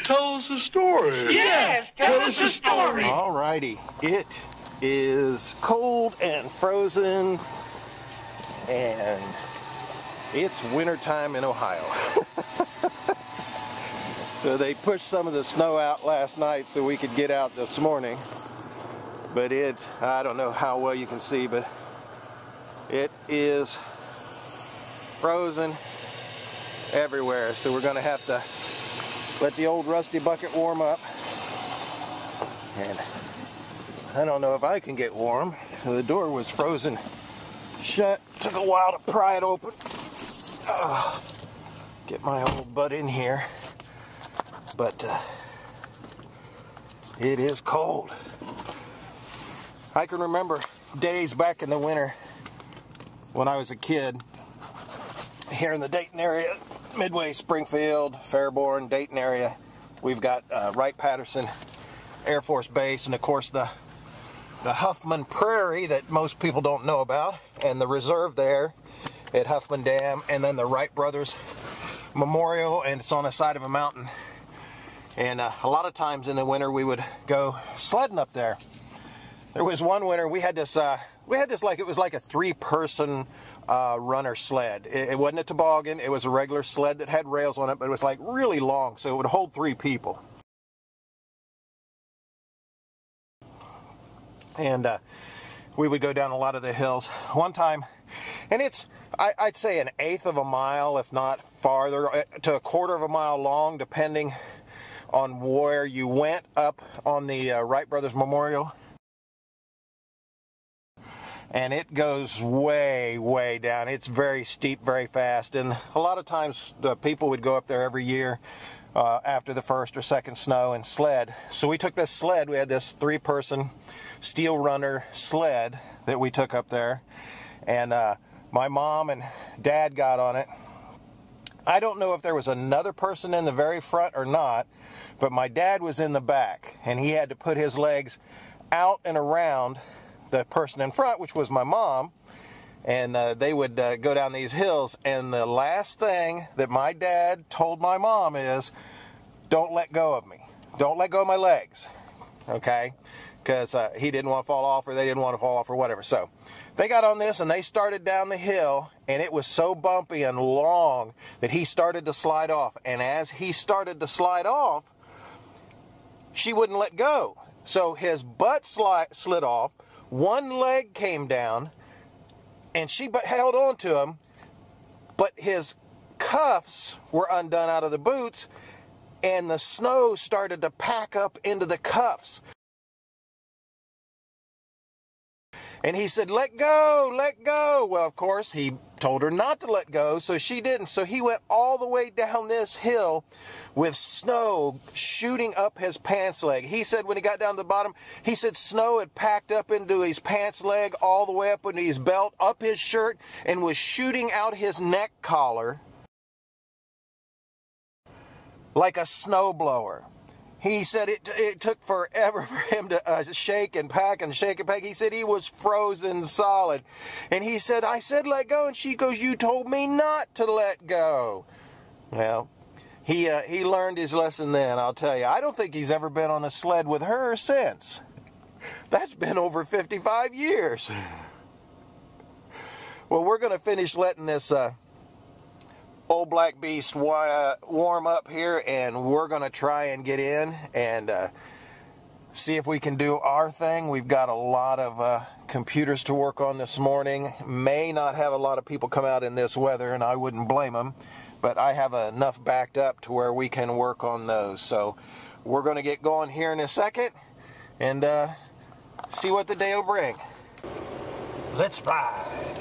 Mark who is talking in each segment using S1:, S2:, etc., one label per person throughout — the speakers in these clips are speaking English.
S1: Tell us a story.
S2: Yes, tell us a story.
S3: Alrighty, it is cold and frozen, and it's wintertime in Ohio. So they pushed some of the snow out last night so we could get out this morning. But I don't know how well you can see, but it is frozen everywhere. So we're going to have to let the old rusty bucket warm up. And I don't know if I can get warm. The door was frozen shut. Took a while to pry it open. Get my old butt in here. But it is cold. I can remember days back in the winter when I was a kid here in the Dayton area, Midway, Springfield, Fairborn, Dayton area. We've got Wright-Patterson Air Force Base, and of course the Huffman Prairie that most people don't know about, and the reserve there at Huffman Dam, and then the Wright Brothers Memorial, and it's on the side of a mountain. And a lot of times in the winter we would go sledding up there. There was one winter we had this like, it was like a 3-person runner sled. It wasn't a toboggan, it was a regular sled that had rails on it, but it was like really long, so it would hold 3 people. And we would go down a lot of the hills. One time, and it's, I'd say 1/8 of a mile, if not farther, to 1/4 of a mile long, depending on where you went up on the Wright Brothers Memorial. And it goes way, way down. It's very steep, very fast. And a lot of times the people would go up there every year after the first or second snow and sled. So we took this sled. We had this 3-person steel runner sled that we took up there. And my mom and dad got on it. I don't know if there was another person in the very front or not, but my dad was in the back, and he had to put his legs out and around the person in front, which was my mom, and they would go down these hills. And the last thing that my dad told my mom is, don't let go of me. Don't let go of my legs, okay? Because he didn't want to fall off, or they didn't want to fall off, or whatever. So they got on this, and they started down the hill, and it was so bumpy and long that he started to slide off. And as he started to slide off, she wouldn't let go. So his butt slid off, one leg came down, and she held on to him, but his cuffs were undone out of the boots, and the snow started to pack up into the cuffs. And he said, let go, let go. Well, of course, he told her not to let go, so she didn't. So he went all the way down this hill with snow shooting up his pants leg. He said when he got down to the bottom, he said snow had packed up into his pants leg all the way up into his belt, up his shirt, and was shooting out his neck collar like a snowblower. He said it took forever for him to shake and pack and shake and pack. He said he was frozen solid. And he said, I said let go. And she goes, you told me not to let go. Well, he learned his lesson then, I'll tell you. I don't think he's ever been on a sled with her since. That's been over 55 years. Well, we're going to finish letting this old black beast warm up here, and we're going to try and get in and see if we can do our thing. We've got a lot of computers to work on this morning. May not have a lot of people come out in this weather, and I wouldn't blame them, but I have enough backed up to where we can work on those. So we're going to get going here in a second and see what the day will bring. Let's ride.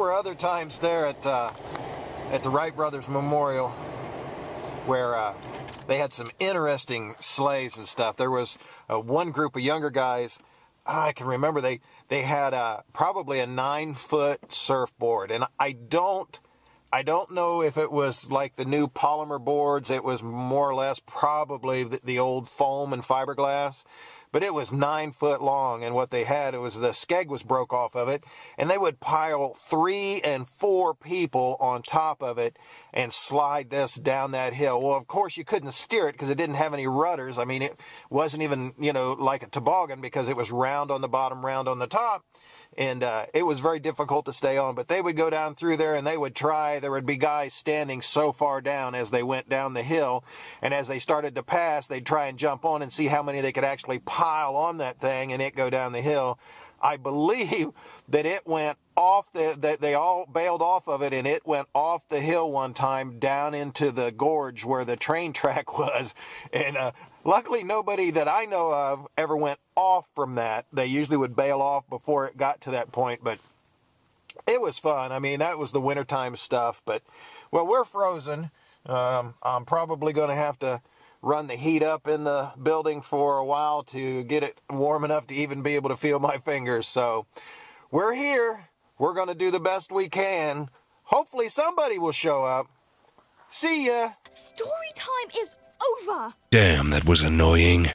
S3: were other times there at the Wright Brothers Memorial where they had some interesting sleighs and stuff. There was one group of younger guys. I can remember they had probably a 9-foot surfboard, and I don't know if it was like the new polymer boards. It was more or less probably the old foam and fiberglass, but it was 9 foot long. And what they had, it was the skeg was broke off of it, and they would pile 3 and 4 people on top of it and slide this down that hill. Well, of course you couldn't steer it because it didn't have any rudders. I mean, it wasn't even, like a toboggan, because it was round on the bottom, round on the top. And it was very difficult to stay on. But they would go down through there and they would try. There would be guys standing so far down as they went down the hill. And as they started to pass, they'd try and jump on and see how many they could actually pile on that thing and it go down the hill. I believe that it went off, that they all bailed off of it, and it went off the hill one time down into the gorge where the train track was. And luckily nobody that I know of ever went off from that. They usually would bail off before it got to that point, but it was fun. I mean, that was the wintertime stuff. But, well, we're frozen. I'm probably going to have to run the heat up in the building for a while to get it warm enough to even be able to feel my fingers. So we're here. We're going to do the best we can. Hopefully somebody will show up. See ya.
S1: Story time is over.
S4: Damn, that was annoying.